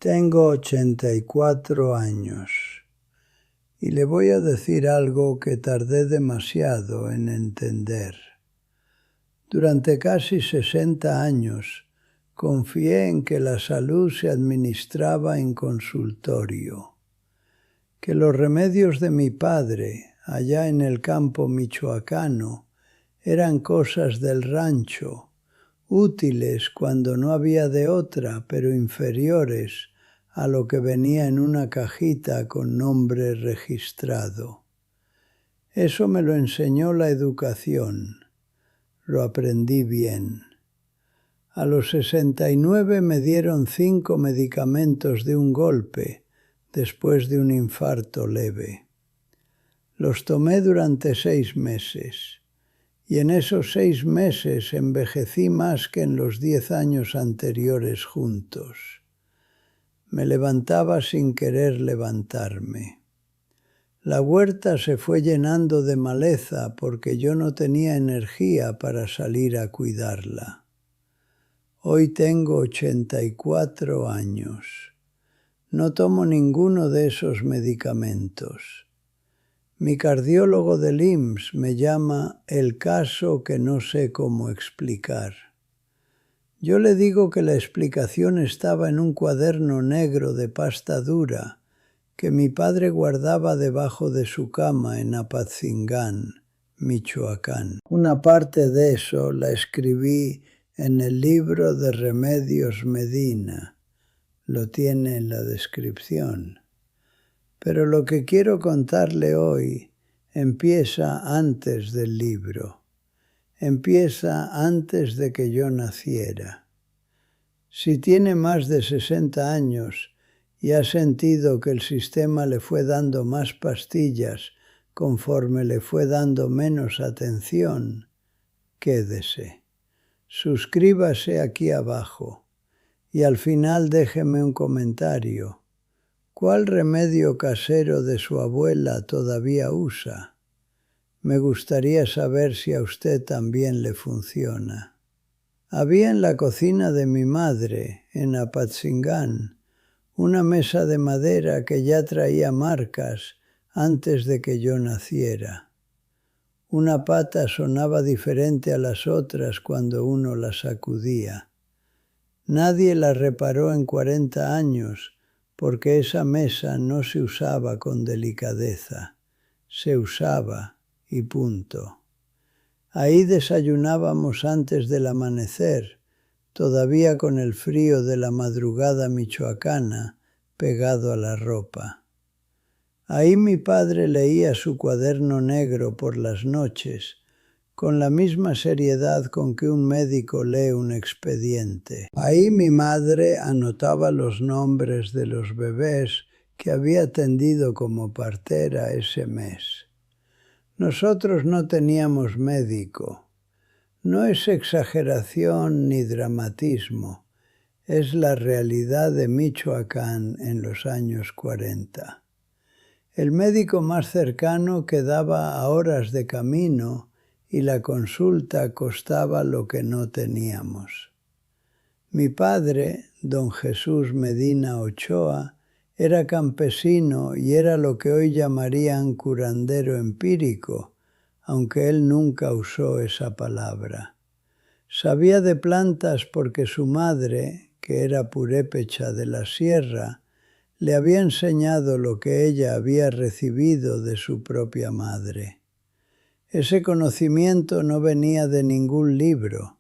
Tengo 84 años y le voy a decir algo que tardé demasiado en entender. Durante casi 60 años confié en que la salud se administraba en consultorio, que los remedios de mi padre allá en el campo michoacano eran cosas del rancho, útiles cuando no había de otra, pero inferiores a lo que venía en una cajita con nombre registrado. Eso me lo enseñó la educación. Lo aprendí bien. A los 69 me dieron 5 medicamentos de un golpe, después de un infarto leve. Los tomé durante 6 meses. Y en esos 6 meses envejecí más que en los 10 años anteriores juntos. Me levantaba sin querer levantarme. La huerta se fue llenando de maleza porque yo no tenía energía para salir a cuidarla. Hoy tengo 84 años. No tomo ninguno de esos medicamentos. Mi cardiólogo del IMSS me llama el caso que no sé cómo explicar. Yo le digo que la explicación estaba en un cuaderno negro de pasta dura que mi padre guardaba debajo de su cama en Apatzingán, Michoacán. Una parte de eso la escribí en el libro de Remedios Medina. Lo tiene en la descripción. Pero lo que quiero contarle hoy empieza antes del libro. Empieza antes de que yo naciera. Si tiene más de 60 años y ha sentido que el sistema le fue dando más pastillas conforme le fue dando menos atención, quédese. Suscríbase aquí abajo y al final déjeme un comentario. ¿Cuál remedio casero de su abuela todavía usa? Me gustaría saber si a usted también le funciona. Había en la cocina de mi madre, en Apatzingán, una mesa de madera que ya traía marcas antes de que yo naciera. Una pata sonaba diferente a las otras cuando uno la sacudía. Nadie la reparó en 40 años, porque esa mesa no se usaba con delicadeza, se usaba y punto. Ahí desayunábamos antes del amanecer, todavía con el frío de la madrugada michoacana pegado a la ropa. Ahí mi padre leía su cuaderno negro por las noches, con la misma seriedad con que un médico lee un expediente. Ahí mi madre anotaba los nombres de los bebés que había atendido como partera ese mes. Nosotros no teníamos médico. No es exageración ni dramatismo, es la realidad de Michoacán en los años 40. El médico más cercano quedaba a horas de camino y la consulta costaba lo que no teníamos. Mi padre, don Jesús Medina Ochoa, era campesino y era lo que hoy llamarían curandero empírico, aunque él nunca usó esa palabra. Sabía de plantas porque su madre, que era purépecha de la sierra, le había enseñado lo que ella había recibido de su propia madre. Ese conocimiento no venía de ningún libro,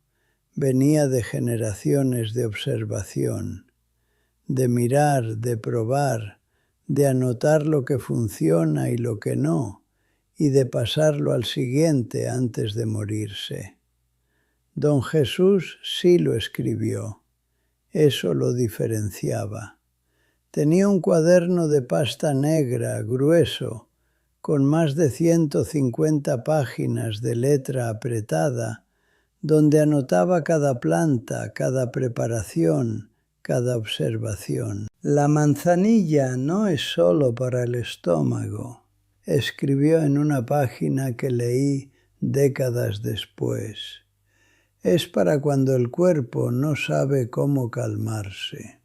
venía de generaciones de observación, de mirar, de probar, de anotar lo que funciona y lo que no, y de pasarlo al siguiente antes de morirse. Don Jesús sí lo escribió, eso lo diferenciaba. Tenía un cuaderno de pasta negra, grueso, con más de 150 páginas de letra apretada, donde anotaba cada planta, cada preparación, cada observación. La manzanilla no es solo para el estómago, escribió en una página que leí décadas después. Es para cuando el cuerpo no sabe cómo calmarse.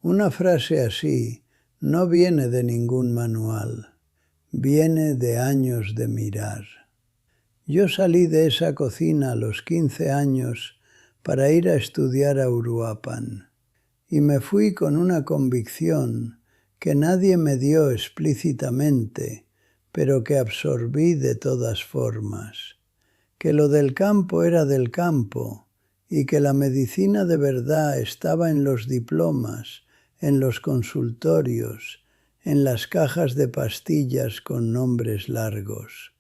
Una frase así no viene de ningún manual, viene de años de mirar. Yo salí de esa cocina a los 15 años para ir a estudiar a Uruapan, y me fui con una convicción que nadie me dio explícitamente, pero que absorbí de todas formas, que lo del campo era del campo y que la medicina de verdad estaba en los diplomas, en los consultorios, en las cajas de pastillas con nombres largos.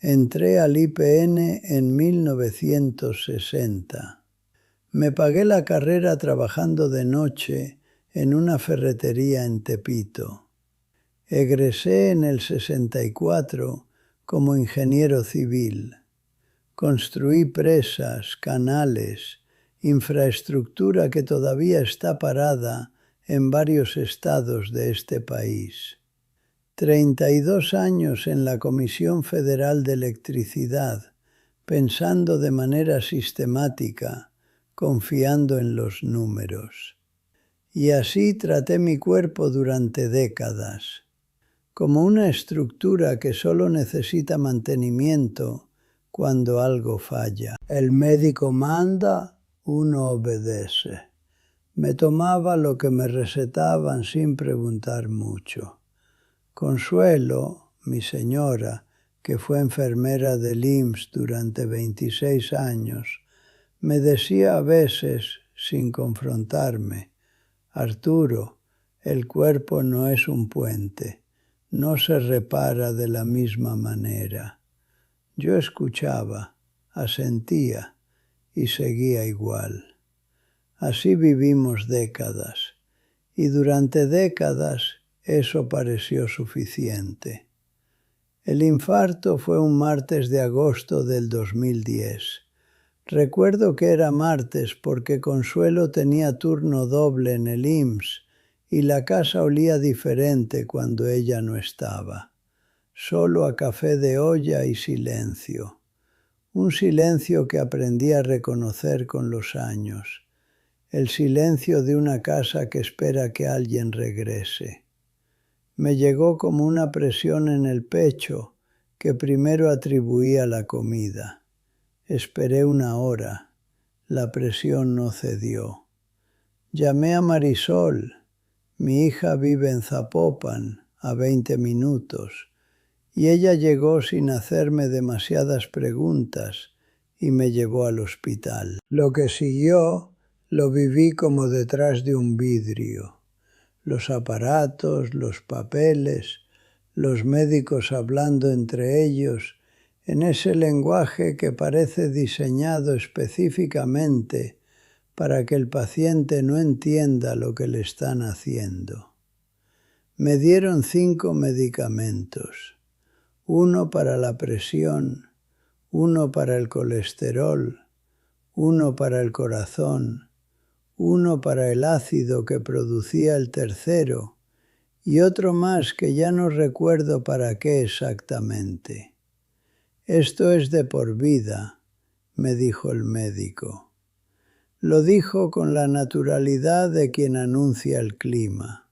Entré al IPN en 1960. Me pagué la carrera trabajando de noche en una ferretería en Tepito. Egresé en el 64 como ingeniero civil. Construí presas, canales, infraestructura que todavía está parada en varios estados de este país. 32 años en la Comisión Federal de Electricidad, pensando de manera sistemática, confiando en los números. Y así traté mi cuerpo durante décadas, como una estructura que solo necesita mantenimiento cuando algo falla. El médico manda, uno obedece. Me tomaba lo que me recetaban sin preguntar mucho. Consuelo, mi señora, que fue enfermera del IMSS durante 26 años, me decía a veces, sin confrontarme, Arturo, el cuerpo no es un puente, no se repara de la misma manera. Yo escuchaba, asentía y seguía igual. Así vivimos décadas, y durante décadas eso pareció suficiente. El infarto fue un martes de agosto del 2010. Recuerdo que era martes porque Consuelo tenía turno doble en el IMSS y la casa olía diferente cuando ella no estaba. Solo a café de olla y silencio. Un silencio que aprendí a reconocer con los años. El silencio de una casa que espera que alguien regrese. Me llegó como una presión en el pecho que primero atribuí a la comida. Esperé una hora. La presión no cedió. Llamé a Marisol. Mi hija vive en Zapopan, a 20 minutos, y ella llegó sin hacerme demasiadas preguntas y me llevó al hospital. Lo que siguió lo viví como detrás de un vidrio. Los aparatos, los papeles, los médicos hablando entre ellos, en ese lenguaje que parece diseñado específicamente para que el paciente no entienda lo que le están haciendo. Me dieron 5 medicamentos, uno para la presión, uno para el colesterol, uno para el corazón, uno para el ácido que producía el tercero y otro más que ya no recuerdo para qué exactamente. Esto es de por vida, me dijo el médico. Lo dijo con la naturalidad de quien anuncia el clima,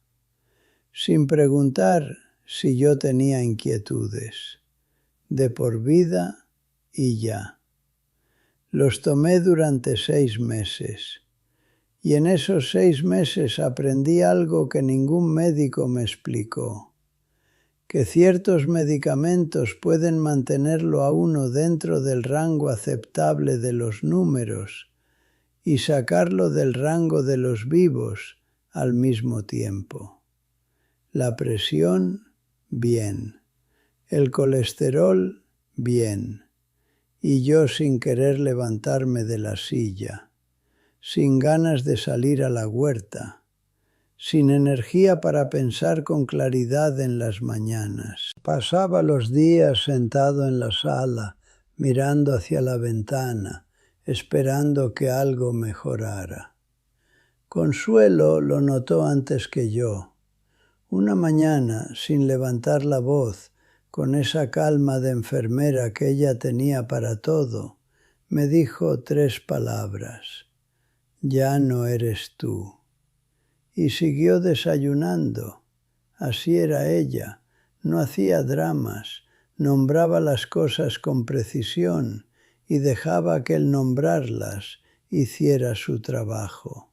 sin preguntar si yo tenía inquietudes. De por vida y ya. Los tomé durante 6 meses. Y en esos 6 meses aprendí algo que ningún médico me explicó, que ciertos medicamentos pueden mantenerlo a uno dentro del rango aceptable de los números y sacarlo del rango de los vivos al mismo tiempo. La presión, bien. El colesterol, bien. Y yo sin querer levantarme de la silla. Sin ganas de salir a la huerta, sin energía para pensar con claridad en las mañanas. Pasaba los días sentado en la sala, mirando hacia la ventana, esperando que algo mejorara. Consuelo lo notó antes que yo. Una mañana, sin levantar la voz, con esa calma de enfermera que ella tenía para todo, me dijo 3 palabras. Ya no eres tú. y siguió desayunando. Así era ella, no hacía dramas, nombraba las cosas con precisión y dejaba que el nombrarlas hiciera su trabajo.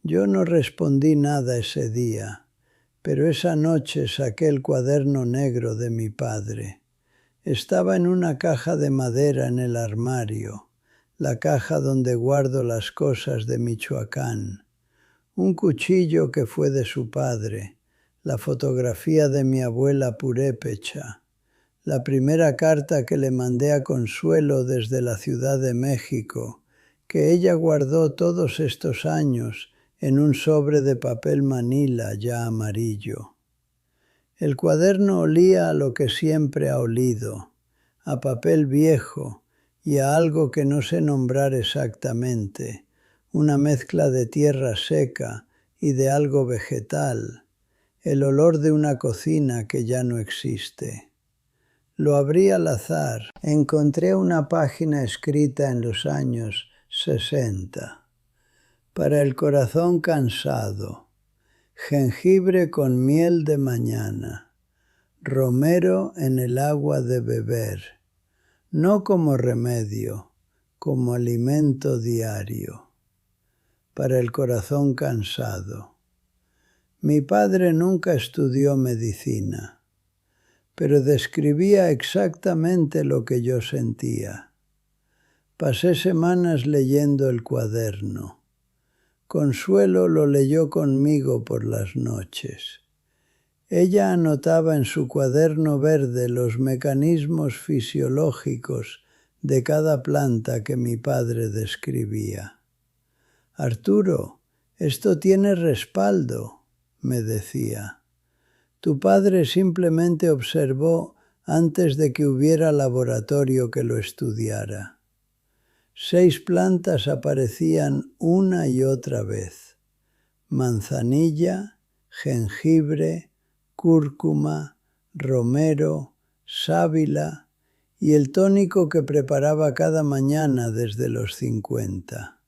Yo no respondí nada ese día, pero esa noche saqué el cuaderno negro de mi padre. Estaba en una caja de madera en el armario, la caja donde guardo las cosas de Michoacán, un cuchillo que fue de su padre, la fotografía de mi abuela purépecha, la primera carta que le mandé a Consuelo desde la Ciudad de México, que ella guardó todos estos años en un sobre de papel manila ya amarillo. El cuaderno olía a lo que siempre ha olido, a papel viejo y a algo que no sé nombrar exactamente, una mezcla de tierra seca y de algo vegetal, el olor de una cocina que ya no existe. Lo abrí al azar. Encontré una página escrita en los años 60. Para el corazón cansado, jengibre con miel de mañana, romero en el agua de beber, no como remedio, como alimento diario. Para el corazón cansado. Mi padre nunca estudió medicina, pero describía exactamente lo que yo sentía. Pasé semanas leyendo el cuaderno. Consuelo lo leyó conmigo por las noches. Ella anotaba en su cuaderno verde los mecanismos fisiológicos de cada planta que mi padre describía. Arturo, esto tiene respaldo, me decía. Tu padre simplemente observó antes de que hubiera laboratorio que lo estudiara. 6 plantas aparecían una y otra vez: manzanilla, jengibre, cúrcuma, romero, sábila y el tónico que preparaba cada mañana desde los 50.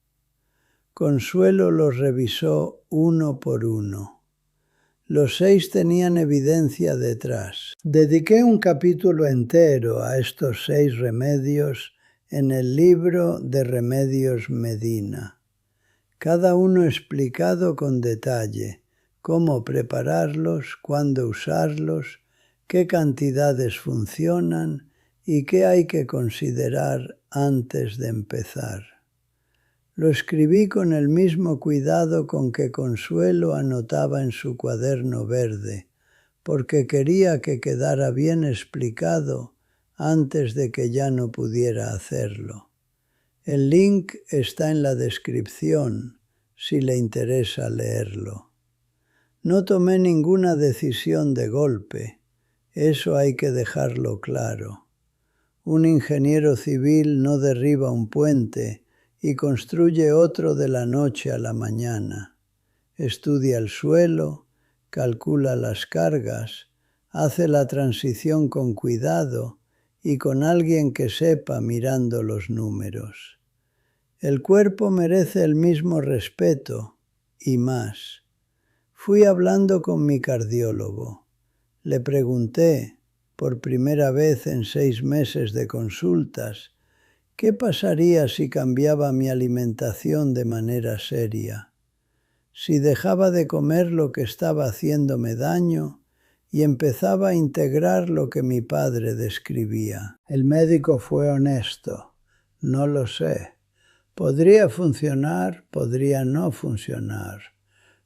Consuelo los revisó uno por uno. Los 6 tenían evidencia detrás. Dediqué un capítulo entero a estos 6 remedios en el libro de Remedios Medina, cada uno explicado con detalle, cómo prepararlos, cuándo usarlos, qué cantidades funcionan y qué hay que considerar antes de empezar. Lo escribí con el mismo cuidado con que Consuelo anotaba en su cuaderno verde, porque quería que quedara bien explicado antes de que ya no pudiera hacerlo. El link está en la descripción, si le interesa leerlo. No tomé ninguna decisión de golpe, eso hay que dejarlo claro. Un ingeniero civil no derriba un puente y construye otro de la noche a la mañana. Estudia el suelo, calcula las cargas, hace la transición con cuidado y con alguien que sepa mirando los números. El cuerpo merece el mismo respeto y más. Fui hablando con mi cardiólogo. Le pregunté, por primera vez en 6 meses de consultas, ¿qué pasaría si cambiaba mi alimentación de manera seria? Si dejaba de comer lo que estaba haciéndome daño y empezaba a integrar lo que mi padre describía. El médico fue honesto. No lo sé. Podría funcionar, podría no funcionar,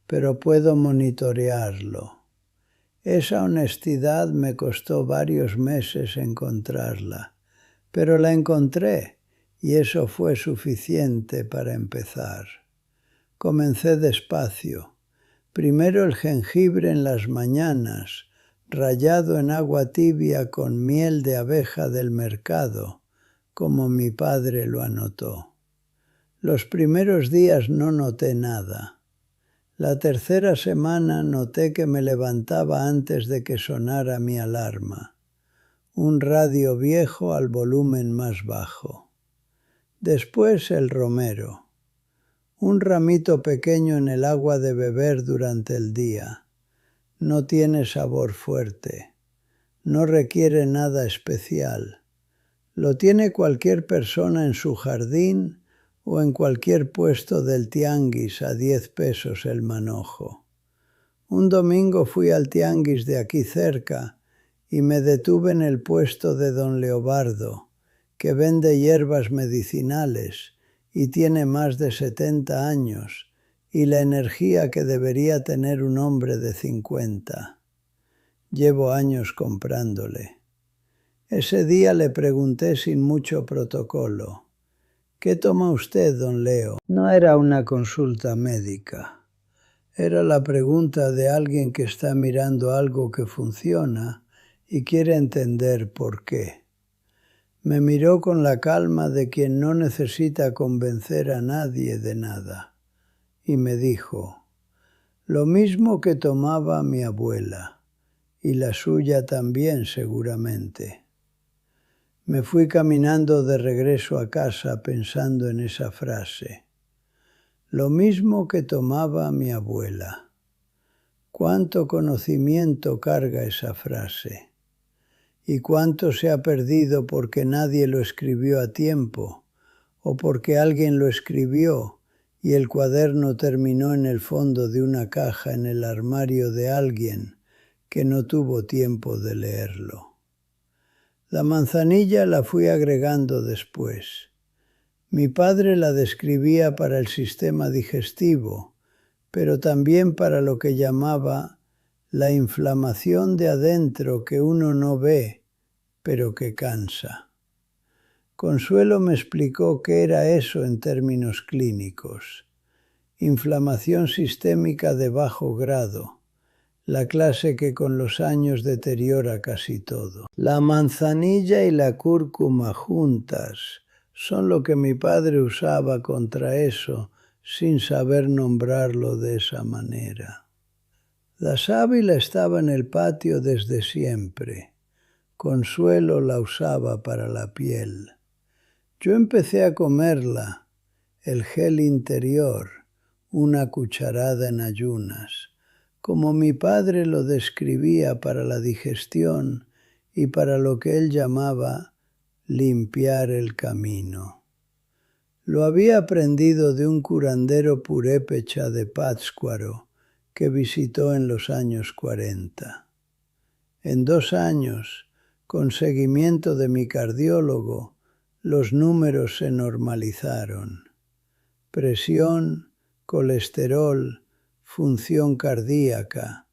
pero puedo monitorearlo. Esa honestidad me costó varios meses encontrarla, pero la encontré y eso fue suficiente para empezar. Comencé despacio. Primero el jengibre en las mañanas, rallado en agua tibia con miel de abeja del mercado, como mi padre lo anotó. Los primeros días no noté nada. La tercera semana noté que me levantaba antes de que sonara mi alarma. Un radio viejo al volumen más bajo. Después el romero. Un ramito pequeño en el agua de beber durante el día. No tiene sabor fuerte. No requiere nada especial. Lo tiene cualquier persona en su jardín o en cualquier puesto del tianguis a 10 pesos el manojo. Un domingo fui al tianguis de aquí cerca y me detuve en el puesto de don Leobardo, que vende hierbas medicinales y tiene más de 70 años y la energía que debería tener un hombre de 50. Llevo años comprándole. Ese día le pregunté sin mucho protocolo: ¿qué toma usted, don Leo? No era una consulta médica. Era la pregunta de alguien que está mirando algo que funciona y quiere entender por qué. Me miró con la calma de quien no necesita convencer a nadie de nada y me dijo: lo mismo que tomaba mi abuela, y la suya también seguramente. Me fui caminando de regreso a casa pensando en esa frase. Lo mismo que tomaba mi abuela. ¿Cuánto conocimiento carga esa frase? ¿Y cuánto se ha perdido porque nadie lo escribió a tiempo o porque alguien lo escribió y el cuaderno terminó en el fondo de una caja en el armario de alguien que no tuvo tiempo de leerlo? La manzanilla la fui agregando después. Mi padre la describía para el sistema digestivo, pero también para lo que llamaba la inflamación de adentro que uno no ve, pero que cansa. Consuelo me explicó qué era eso en términos clínicos. Inflamación sistémica de bajo grado, la clase que con los años deteriora casi todo. La manzanilla y la cúrcuma juntas son lo que mi padre usaba contra eso, sin saber nombrarlo de esa manera. La sábila estaba en el patio desde siempre. Consuelo la usaba para la piel. Yo empecé a comerla, el gel interior, una cucharada en ayunas, como mi padre lo describía para la digestión y para lo que él llamaba limpiar el camino. Lo había aprendido de un curandero purépecha de Pátzcuaro que visitó en los años 40. En 2 años, con seguimiento de mi cardiólogo, los números se normalizaron. Presión, colesterol, función cardíaca,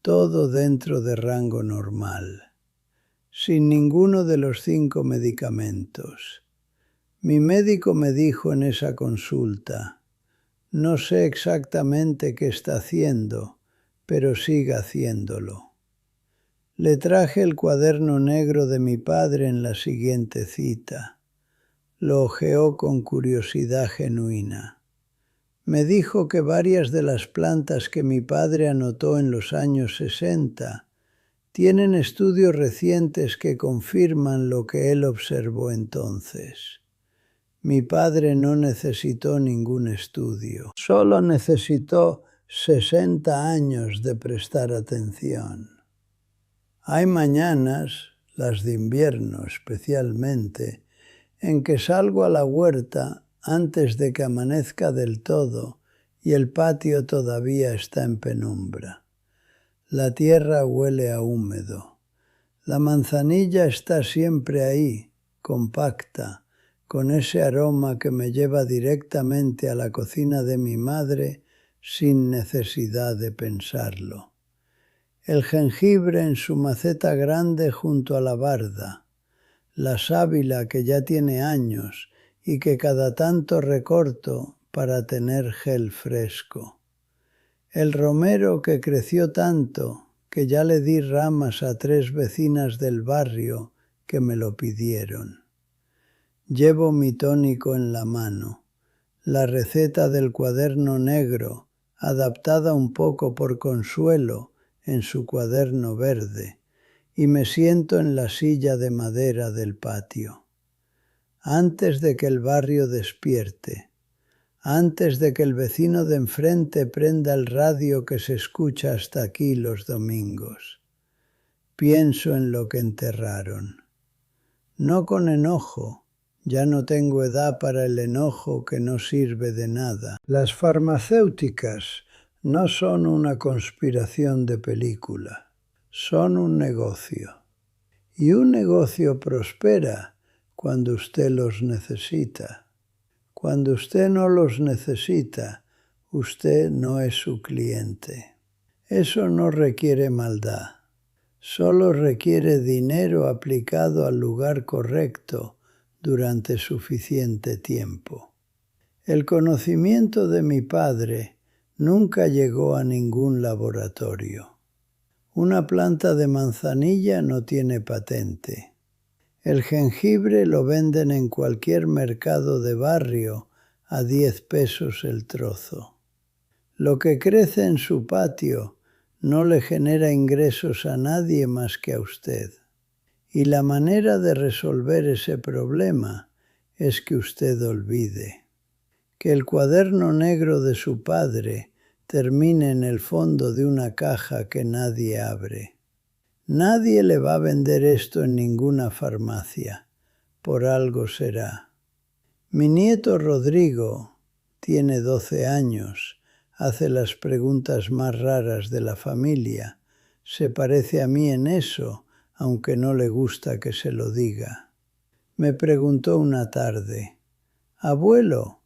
todo dentro de rango normal, sin ninguno de los 5 medicamentos. Mi médico me dijo en esa consulta: no sé exactamente qué está haciendo, pero siga haciéndolo. Le traje el cuaderno negro de mi padre en la siguiente cita. Lo hojeó con curiosidad genuina. Me dijo que varias de las plantas que mi padre anotó en los años 60 tienen estudios recientes que confirman lo que él observó entonces. Mi padre no necesitó ningún estudio, solo necesitó 60 años de prestar atención. Hay mañanas, las de invierno especialmente, en que salgo a la huerta antes de que amanezca del todo y el patio todavía está en penumbra. La tierra huele a húmedo. La manzanilla está siempre ahí, compacta, con ese aroma que me lleva directamente a la cocina de mi madre sin necesidad de pensarlo. El jengibre en su maceta grande junto a la barda, la sábila que ya tiene años y que cada tanto recorto para tener gel fresco. El romero que creció tanto que ya le di ramas a 3 vecinas del barrio que me lo pidieron. Llevo mi tónico en la mano, la receta del cuaderno negro, adaptada un poco por Consuelo en su cuaderno verde, y me siento en la silla de madera del patio. Antes de que el barrio despierte, antes de que el vecino de enfrente prenda el radio que se escucha hasta aquí los domingos. Pienso en lo que enterraron. No con enojo, ya no tengo edad para el enojo que no sirve de nada. Las farmacéuticas no son una conspiración de película, son un negocio. Y un negocio prospera cuando usted los necesita. Cuando usted no los necesita, usted no es su cliente. Eso no requiere maldad, solo requiere dinero aplicado al lugar correcto durante suficiente tiempo. El conocimiento de mi padre nunca llegó a ningún laboratorio. Una planta de manzanilla no tiene patente. El jengibre lo venden en cualquier mercado de barrio a 10 pesos el trozo. Lo que crece en su patio no le genera ingresos a nadie más que a usted. Y la manera de resolver ese problema es que usted olvide. Que el cuaderno negro de su padre termine en el fondo de una caja que nadie abre. Nadie le va a vender esto en ninguna farmacia. Por algo será. Mi nieto Rodrigo tiene 12 años, hace las preguntas más raras de la familia. Se parece a mí en eso, aunque no le gusta que se lo diga. Me preguntó una tarde, «Abuelo,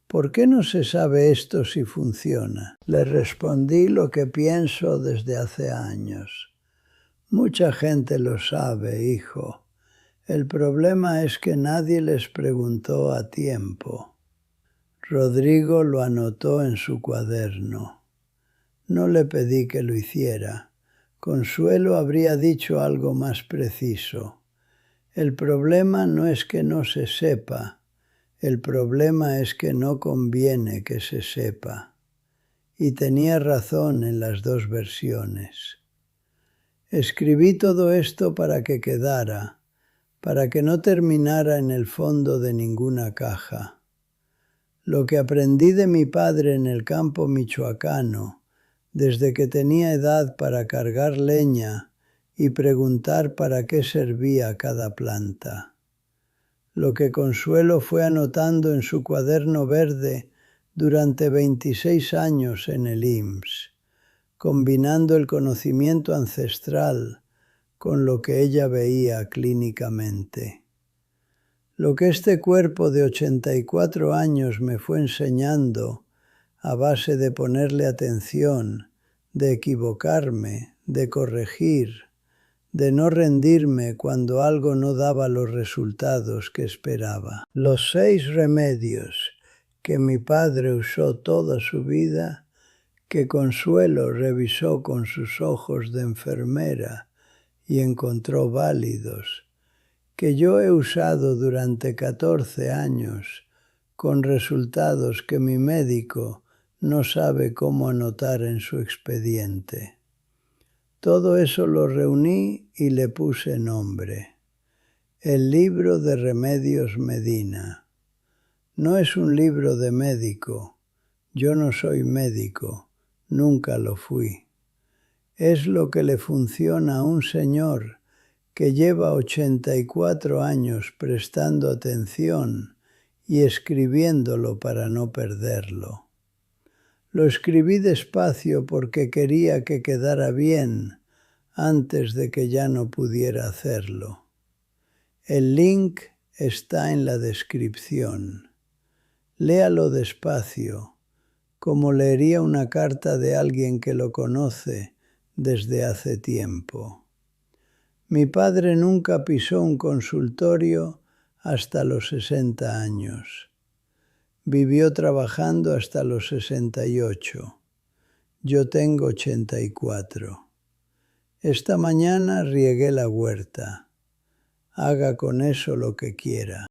¿por qué no se sabe esto si funciona?» Le respondí lo que pienso desde hace años. Mucha gente lo sabe, hijo. El problema es que nadie les preguntó a tiempo. Rodrigo lo anotó en su cuaderno. No le pedí que lo hiciera. Consuelo habría dicho algo más preciso. El problema no es que no se sepa. El problema es que no conviene que se sepa. Y tenía razón en las dos versiones. Escribí todo esto para que quedara, para que no terminara en el fondo de ninguna caja. Lo que aprendí de mi padre en el campo michoacano, desde que tenía edad para cargar leña y preguntar para qué servía cada planta. Lo que Consuelo fue anotando en su cuaderno verde durante 26 años en el IMSS. Combinando el conocimiento ancestral con lo que ella veía clínicamente. Lo que este cuerpo de 84 años me fue enseñando a base de ponerle atención, de equivocarme, de corregir, de no rendirme cuando algo no daba los resultados que esperaba. Los 6 remedios que mi padre usó toda su vida, que Consuelo revisó con sus ojos de enfermera y encontró válidos, que yo he usado durante 14 años con resultados que mi médico no sabe cómo anotar en su expediente. Todo eso lo reuní y le puse nombre. El libro de Remedios Medina. No es un libro de médico. Yo no soy médico. Nunca lo fui. Es lo que le funciona a un señor que lleva 84 años prestando atención y escribiéndolo para no perderlo. Lo escribí despacio porque quería que quedara bien antes de que ya no pudiera hacerlo. El link está en la descripción. Léalo despacio, como leería una carta de alguien que lo conoce desde hace tiempo. Mi padre nunca pisó un consultorio hasta los 60 años. Vivió trabajando hasta los 68. Yo tengo 84. Esta mañana riegué la huerta. Haga con eso lo que quiera.